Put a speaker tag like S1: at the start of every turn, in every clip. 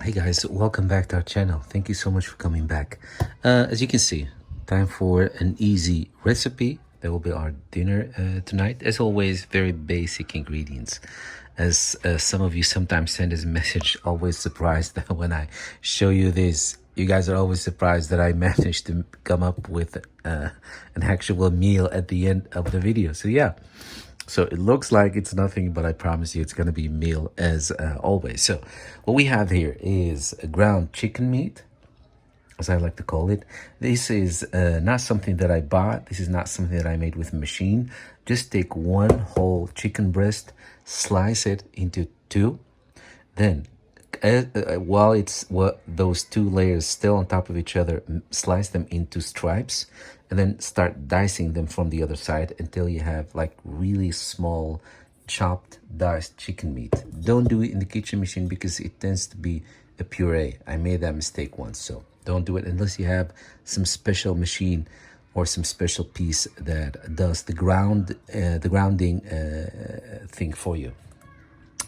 S1: Hey guys, welcome back to our channel. Thank you so much for coming back. As you can see, time for an easy recipe. That will be our dinner tonight. As always, very basic ingredients. As some of you sometimes send us a message, always surprised that when I show you this, you guys are always surprised that I managed to come up with an actual meal at the end of the video. So yeah. So it looks like it's nothing, but I promise you it's going to be meal as always. So what we have here is a ground chicken meat, as I like to call it. This is not something that I bought. This is not something that I made with a machine. Just take one whole chicken breast, slice it into two. Then while those two layers still on top of each other, slice them into stripes and then start dicing them from the other side until you have like really small chopped diced chicken meat. Don't do it in the kitchen machine because it tends to be a puree. I made that mistake once, so don't do it unless you have some special machine or some special piece that does the grounding thing for you.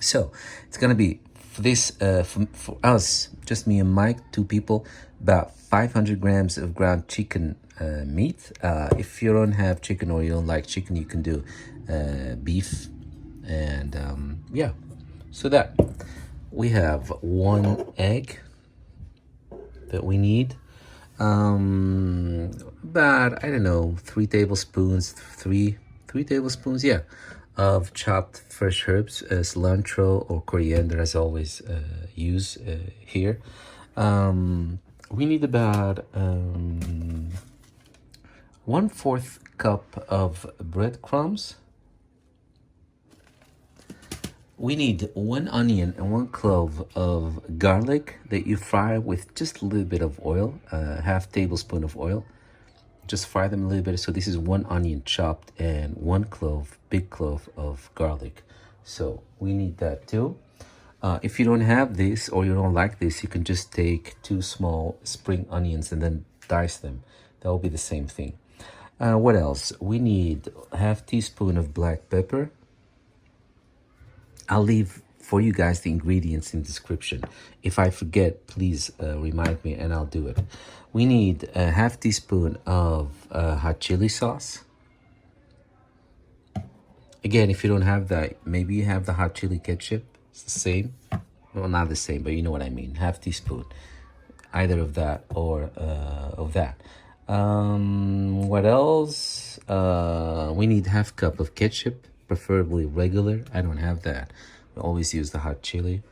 S1: So it's gonna be for this for us, just me and Mike, two people, about 500 grams of ground chicken meat. If you don't have chicken or you don't like chicken, you can do beef, and yeah. So that we have one egg that we need. About, I don't know, 3 tablespoons, three tablespoons, yeah, of chopped fresh herbs, cilantro or coriander, as always use here. We need about 1/4 cup of breadcrumbs. We need 1 onion and 1 clove of garlic that you fry with just a little bit of oil, half tablespoon of oil. Just fry them a little bit. So this is 1 onion chopped and 1 clove, big clove of garlic. So we need that too. If you don't have this or you don't like this, you can just take 2 small spring onions and then dice them. That will be the same thing. What else? We need half teaspoon of black pepper. I'll leave for you guys the ingredients in the description. If I forget, please remind me and I'll do it. We need a half teaspoon of hot chili sauce. Again, if you don't have that, maybe you have the hot chili ketchup. It's the same. Well, not the same, but you know what I mean. Half teaspoon. Either of that or of that. What else? We need half cup of ketchup, preferably regular. I don't have that. We always use the hot chili.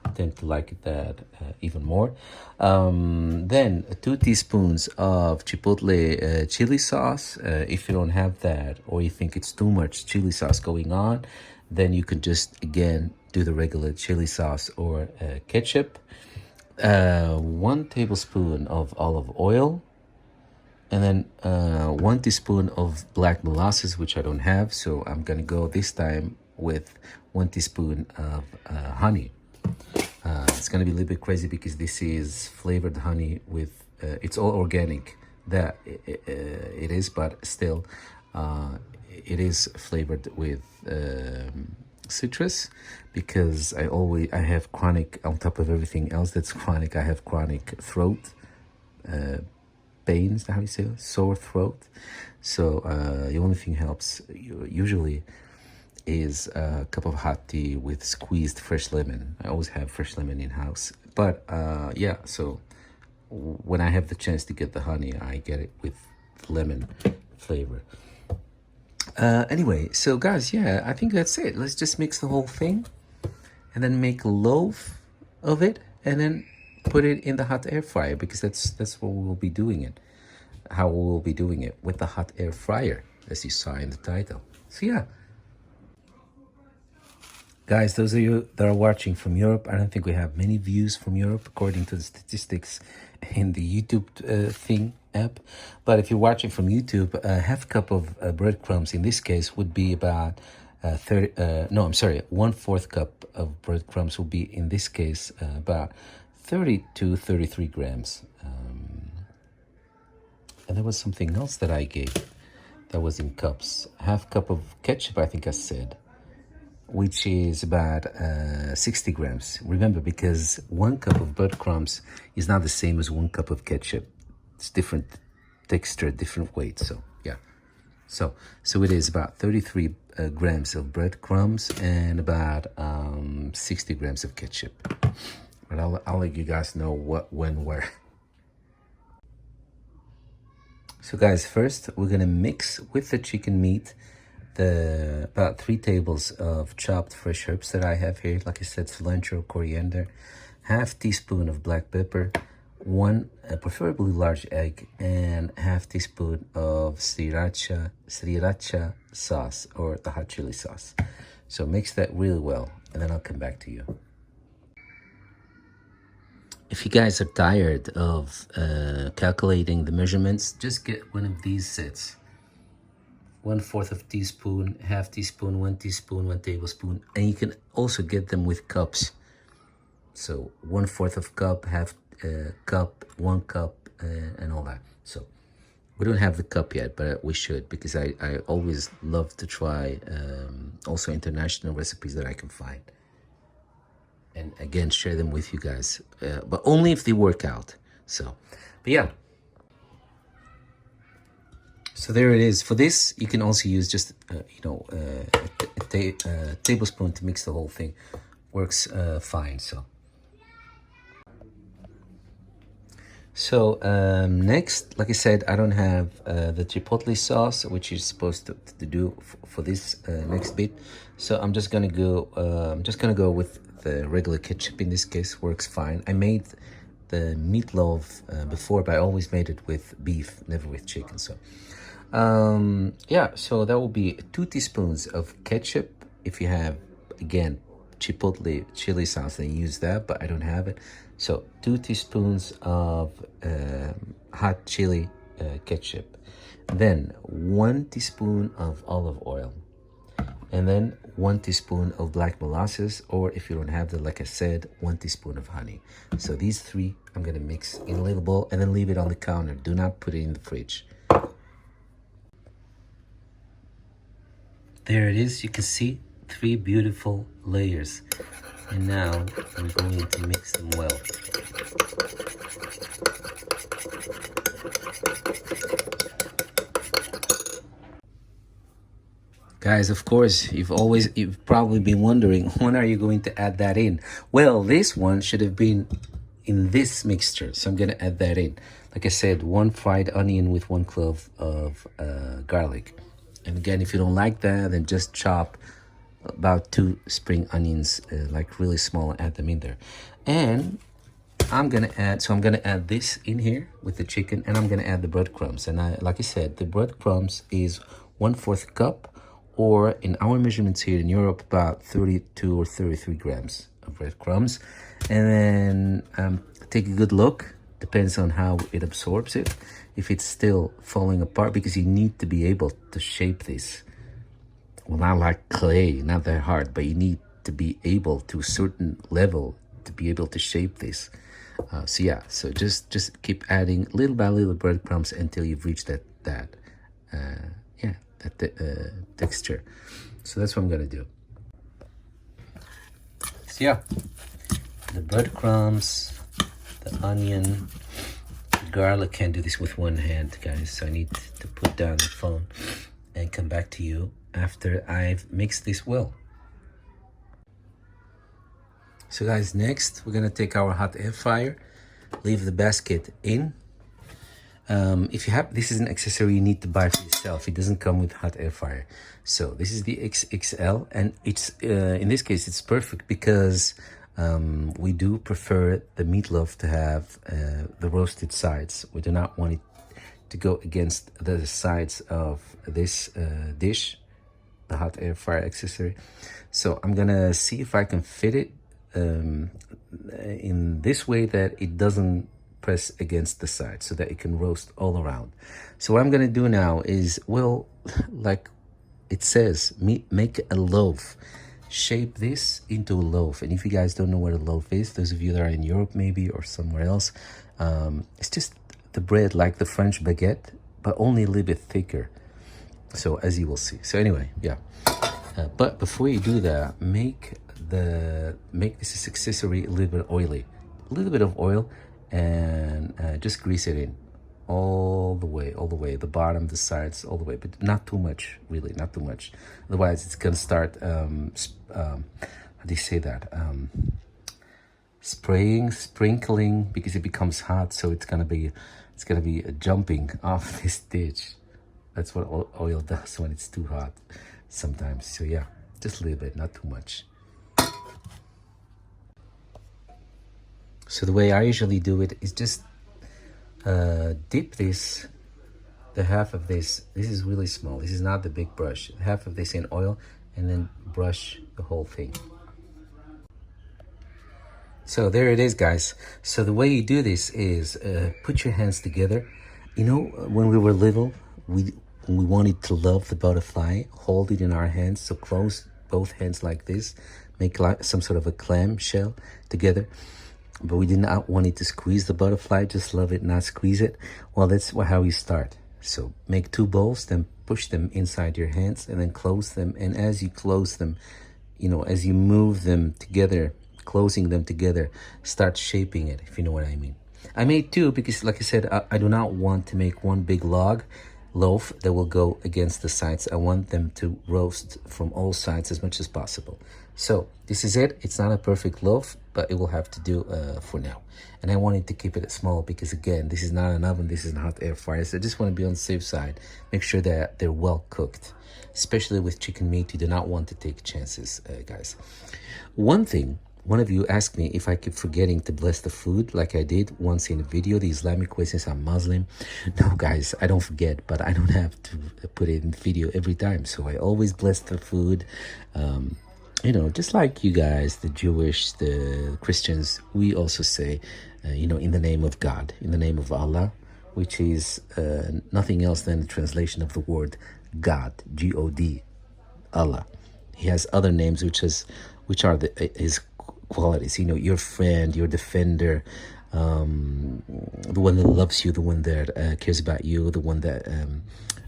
S1: I tend to like that even more. Then 2 teaspoons of chipotle chili sauce. If you don't have that or you think it's too much chili sauce going on, then you can just, again, do the regular chili sauce or ketchup. 1 tablespoon of olive oil. And then 1 teaspoon of black molasses, which I don't have. So I'm going to go this time with 1 teaspoon of honey. It's going to be a little bit crazy because this is flavored honey with, it's all organic. That it is, but still it is flavored with citrus because I have chronic, on top of everything else that's chronic, I have chronic throat pains, how you say it? Sore throat. So the only thing helps usually is a cup of hot tea with squeezed fresh lemon. I always have fresh lemon in house. But yeah, so when I have the chance to get the honey, I get it with lemon flavor. Anyway, so guys, yeah, I think that's it. Let's just mix the whole thing and then make a loaf of it and then put it in the hot air fryer, because that's what we will be doing it. How we will be doing it, with the hot air fryer, as you saw in the title. So yeah. Guys, those of you that are watching from Europe, I don't think we have many views from Europe according to the statistics in the YouTube thing app. But if you're watching from YouTube, a half cup of breadcrumbs in this case would be about 1/4 cup of breadcrumbs will be in this case about 30 to 33 grams. And there was something else that I gave that was in cups. Half cup of ketchup, I think I said. which is about 60 grams. Remember, because 1 cup of breadcrumbs is not the same as 1 cup of ketchup. It's different texture, different weight. So yeah, so it is about 33 grams of breadcrumbs and about 60 grams of ketchup. But I'll let you guys know what, when, where. So guys, first we're gonna mix with the chicken meat the about 3 tables of chopped fresh herbs that I have here. Like I said, cilantro, coriander, half teaspoon of black pepper, one preferably large egg, and half teaspoon of sriracha sauce, or the hot chili sauce. So mix that really well, and then I'll come back to you. If you guys are tired of calculating the measurements, just get one of these sets. 1/4 of teaspoon, half teaspoon, 1 teaspoon, 1 tablespoon, and you can also get them with cups. So 1/4 of cup, half cup, 1 cup, and all that. So we don't have the cup yet, but we should, because I always love to try also international recipes that I can find. And again, share them with you guys, but only if they work out. So, but yeah. So there it is. For this, you can also use just, a tablespoon to mix the whole thing. Works fine, so. So next, like I said, I don't have the chipotle sauce, which is supposed to do for this next bit. So I'm just gonna go with the regular ketchup. In this case, works fine. I made the meatloaf before, but I always made it with beef, never with chicken. So yeah, so that will be 2 teaspoons of ketchup. If you have, again, chipotle chili sauce, then use that, but I don't have it. So 2 teaspoons of hot chili ketchup, then 1 teaspoon of olive oil, and then 1 teaspoon of black molasses, or if you don't have that, like I said, 1 teaspoon of honey. So these 3 I'm gonna mix in a little bowl and then leave it on the counter. Do not put it in the fridge. There it is. You can see 3 beautiful layers. And now I'm going to mix them well. Guys, of course, you've probably been wondering, when are you going to add that in? Well, this one should have been in this mixture, so I'm gonna add that in. Like I said, 1 fried onion with 1 clove of garlic. And again, if you don't like that, then just chop about 2 spring onions, like really small, and add them in there. And I'm gonna add this in here with the chicken, and I'm gonna add the breadcrumbs. And like I said, the breadcrumbs is 1/4 cup, or in our measurements here in Europe, about 32 or 33 grams of breadcrumbs. And then take a good look. Depends on how it absorbs it. If it's still falling apart, because you need to be able to shape this. Well, not like clay, not that hard, but you need to be able to a certain level to be able to shape this. So yeah, so just keep adding little by little breadcrumbs until you've reached that texture. So that's what I'm gonna do. So yeah, the breadcrumbs, the onion, the garlic. Can't do this with one hand, guys, so I need to put down the phone and come back to you after I've mixed this well. So guys, next we're gonna take our hot air fryer, leave the basket in. If you have, this is an accessory you need to buy for yourself. It doesn't come with hot air fryer. So this is the XXL, and it's in this case it's perfect because we do prefer the meatloaf to have the roasted sides. We do not want it to go against the sides of this dish, the hot air fryer accessory. So I'm gonna see if I can fit it in this way that it doesn't press against the side, so that it can roast all around. So what I'm gonna do now is, well, like it says, make a loaf. Shape this into a loaf. And if you guys don't know what a loaf is, those of you that are in Europe maybe or somewhere else, it's just the bread like the French baguette, but only a little bit thicker. So as you will see. So anyway, yeah. But before you do that, make this accessory a little bit oily, a little bit of oil, and just grease it in all the way, the bottom, the sides, all the way, but not too much, really, not too much. Otherwise, it's gonna start. How do you say that? Sprinkling, because it becomes hot, so it's gonna be jumping off this dish. That's what oil does when it's too hot sometimes. So yeah, just a little bit, not too much. So the way I usually do it is just dip the half of this is really small, this is not the big brush, half of this in oil, and then brush the whole thing. So there it is, guys. So the way you do this is put your hands together. You know, when we were little, when we wanted to love the butterfly, hold it in our hands. So close both hands like this, make like some sort of a clam shell together. But we did not want it to squeeze the butterfly, just love it, not squeeze it. Well, that's how you start. So make two bowls, then push them inside your hands, and then close them. And as you close them, you know, as you move them together, closing them together, start shaping it, if you know what I mean. I made two because, like I said, I do not want to make one big loaf that will go against the sides. I want them to roast from all sides as much as possible. So this is it. It's not a perfect loaf, but it will have to do for now. And I wanted to keep it small because, again, this is not an oven, this is not air fryer. So I just want to be on the safe side. Make sure that they're well cooked, especially with chicken meat. You do not want to take chances, guys. One of you asked me if I keep forgetting to bless the food like I did once in a video, the Islamic way, since I'm Muslim. No, guys, I don't forget, but I don't have to put it in video every time. So I always bless the food. You know, just like you guys, the Jewish, the Christians, we also say, you know, in the name of God, in the name of Allah, which is nothing else than the translation of the word God, G-O-D, Allah. He has other names, which are his qualities, you know, your friend, your defender, the one that loves you, the one that cares about you, the one that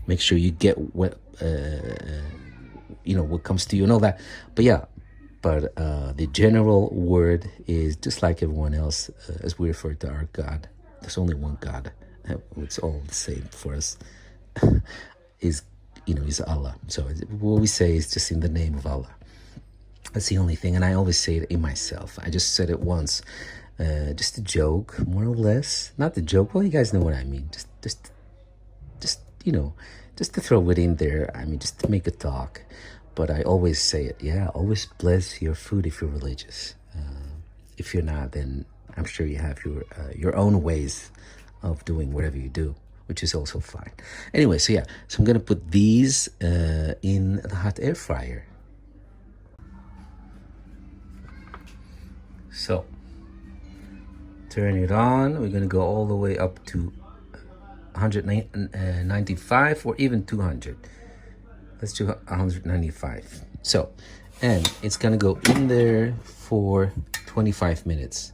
S1: makes sure you get what you know, what comes to you and all that. But yeah, the general word is just like everyone else, as we refer to our God. There's only one God. It's all the same for us. Is, you know, is Allah. So what we say is just in the name of Allah. That's the only thing, and I always say it in myself. I just said it once, just a joke, more or less. Not the joke. Well, you guys know what I mean. Just you know, just to throw it in there. I mean, just to make a talk. But I always say it. Yeah, always bless your food if you're religious. If you're not, then I'm sure you have your own ways of doing whatever you do, which is also fine. Anyway, so yeah, so I'm gonna put these in the hot air fryer. So turn it on. We're gonna go all the way up to 195 or even 200. Let's do 195. So, and it's gonna go in there for 25 minutes.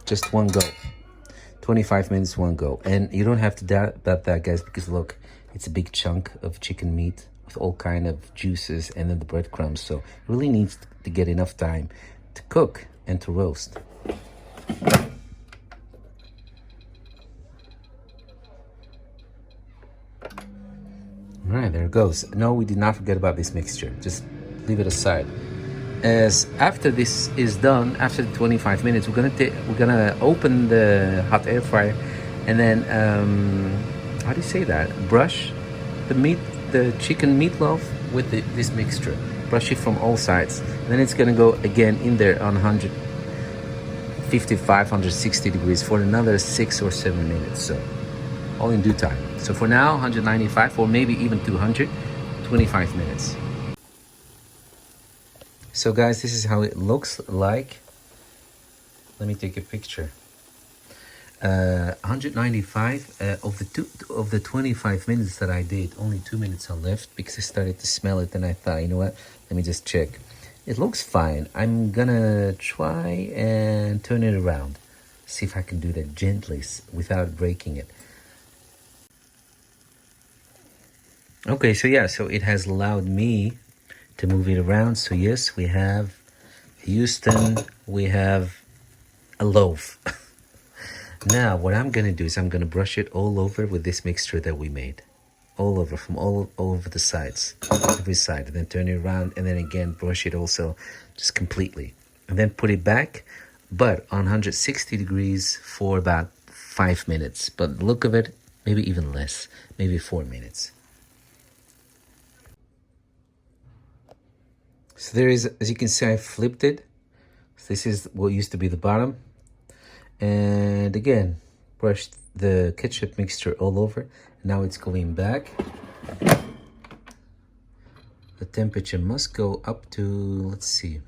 S1: Just one go. 25 minutes, one go. And you don't have to doubt that, guys, because look, it's a big chunk of chicken meat with all kind of juices and then the breadcrumbs. So it really needs to get enough time to cook and to roast. All right, there it goes. No, we did not forget about this mixture. Just leave it aside. As after this is done, after the 25 minutes, we're gonna open the hot air fryer, and then how do you say that? Brush the chicken meatloaf with this mixture. Brush it from all sides. And then it's gonna go again in there on 155, 160 degrees for another 6 or 7 minutes. So all in due time. So for now, 195 or maybe even 200, 25 minutes. So guys, this is how it looks like. Let me take a picture. 195 of the 25 minutes that I did, only 2 minutes are left because I started to smell it and I thought, you know what, let me just check. It looks fine. I'm gonna try and turn it around, see if I can do that gently without breaking it. Okay, so yeah, so it has allowed me to move it around. So yes, we have Houston, we have a loaf. Now what I'm gonna do is I'm gonna brush it all over with this mixture that we made. All over, from all over the sides, every side, and then turn it around, and then again brush it also, just completely, and then put it back, but on 160 degrees for about 5 minutes. But the look of it, maybe even less, maybe 4 minutes. So there is, as you can see, I flipped it. So this is what used to be the bottom, and again brushed the ketchup mixture all over. Now it's going back. The temperature must go up to, let's see,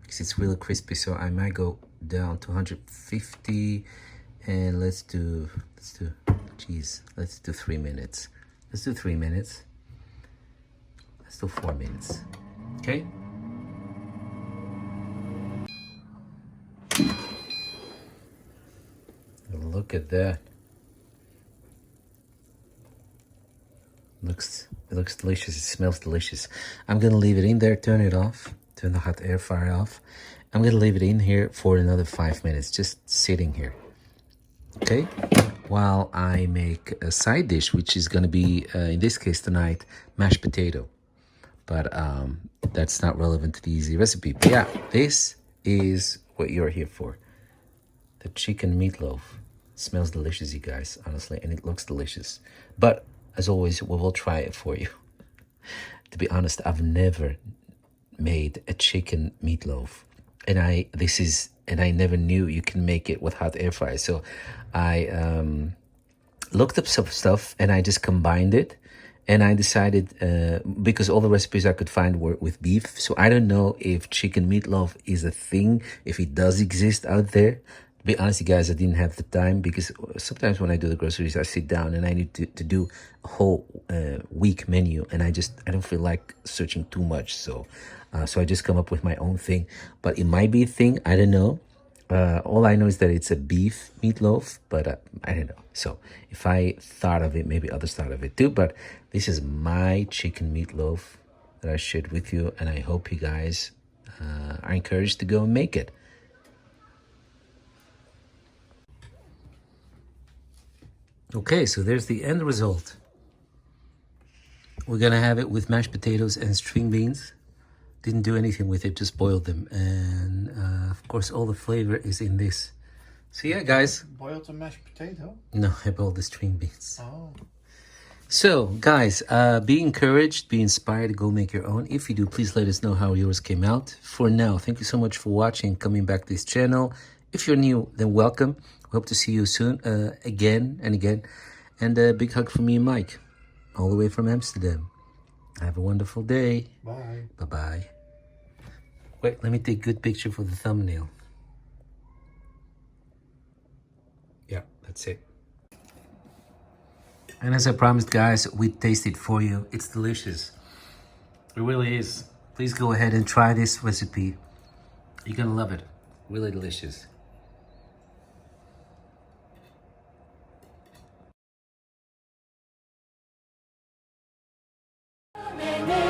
S1: because it's really crispy, so I might go down to 150, and let's do 3 minutes. Let's do 3 minutes. Let's do 4 minutes. Okay? Look at that. It looks delicious. It smells delicious. I'm gonna leave it in there, turn it off, turn the hot air fryer off. I'm gonna leave it in here for another 5 minutes, just sitting here. Okay, while I make a side dish, which is gonna be, in this case tonight, mashed potato. But that's not relevant to the easy recipe. But yeah, this is what you're here for. The chicken meatloaf. It smells delicious, you guys, honestly, and it looks delicious. But as always, we will try it for you. To be honest, I've never made a chicken meatloaf, and I never knew you can make it with hot air fryer. So I looked up some stuff and I just combined it, and I decided, because all the recipes I could find were with beef, so I don't know if chicken meatloaf is a thing, if it does exist out there. To be honest, you guys, I didn't have the time, because sometimes when I do the groceries, I sit down and I need to do a whole week menu, and I don't feel like searching too much. So I just come up with my own thing. But it might be a thing, I don't know. All I know is that it's a beef meatloaf, but I don't know. So if I thought of it, maybe others thought of it too. But this is my chicken meatloaf that I shared with you, and I hope you guys are encouraged to go and make it. Okay, so there's the end result. We're gonna have it with mashed potatoes and string beans. Didn't do anything with it, just boiled them. And of course, all the flavor is in this. So yeah, guys.
S2: Boiled a mashed potato?
S1: No, I boiled the string beans.
S2: Oh.
S1: So guys, be encouraged, be inspired to go make your own. If you do, please let us know how yours came out. For now, thank you so much for watching, coming back to this channel. If you're new, then welcome. We hope to see you soon, again and again. And a big hug from me and Mike, all the way from Amsterdam. Have a wonderful day.
S2: Bye.
S1: Bye-bye. Wait, let me take a good picture for the thumbnail. Yeah, that's it. And as I promised, guys, we taste it for you. It's delicious. It really is. Please go ahead and try this recipe. You're gonna love it. Really delicious.
S3: Me, me.